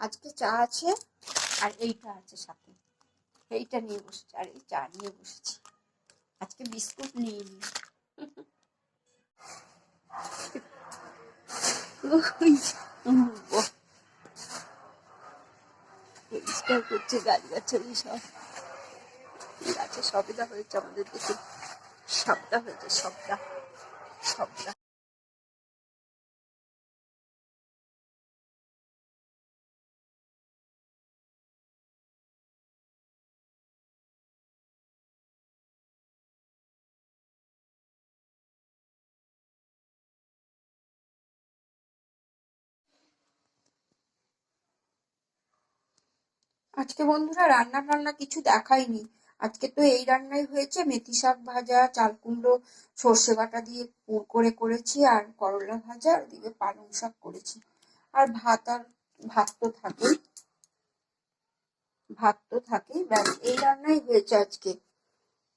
আজকে চা আছে আর এইটা আছে সাথে, এইটা নিয়ে বসেছি আর এই চা নিয়ে বসেছি। আজকে বিস্কুট নিইনি। পরিষ্কার করছে গাছগাছালি সব, গাছে সবেদা হয়েছে আমাদের দেখে, সবটা হয়েছে, সবটা সবটা। আজকে বন্ধুরা রান্না টান্না কিছু দেখাইনি। আজকে তো এই রান্নাই হয়েছে, মেথি শাক ভাজা, চাল কুমড়ো সর্ষে বাটা দিয়ে পুর করে করেছি, আর করলা ভাজা, আর ওদিকে পালং শাক করেছি। আর ভাত, আর ভাত তো থাকেই, ভাত তো থাকেই, ব্যাস এই রান্নাই হয়েছে আজকে,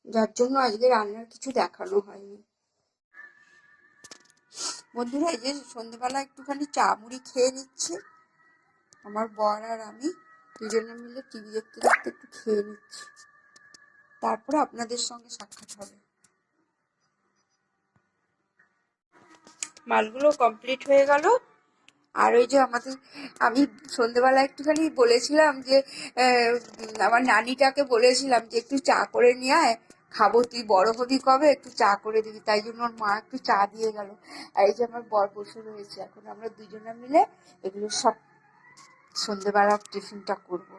যার জন্য আজকে রান্নার কিছু দেখানো হয়নি। বন্ধুরা এই যে সন্ধ্যেবেলা একটুখানি চা মুড়ি খেয়ে নিচ্ছি, আমার বর আর আমি দুজনে মিলে টিভি দেখতে দেখতে একটু খেয়ে নিচ্ছি, তারপরে আপনাদের সঙ্গে সাক্ষাৎ হবে। মালগুলো কমপ্লিট হয়ে গেল। আর ওই যে আমি সন্ধ্যেবেলা একটুখানি বলেছিলাম যে আমার নানিটাকে বলেছিলাম যে একটু চা করে নিয়ে আয়, খাবো, তুই বড় হবি কবে, একটু চা করে দিবি। তাই জন্য ওর মা একটু চা দিয়ে গেল। আর এই যে আমার বর বসে রয়েছে, এখন আমরা দুজনে মিলে এগুলো সব সন্ধ্যেবেলা টিফিনটা করবো।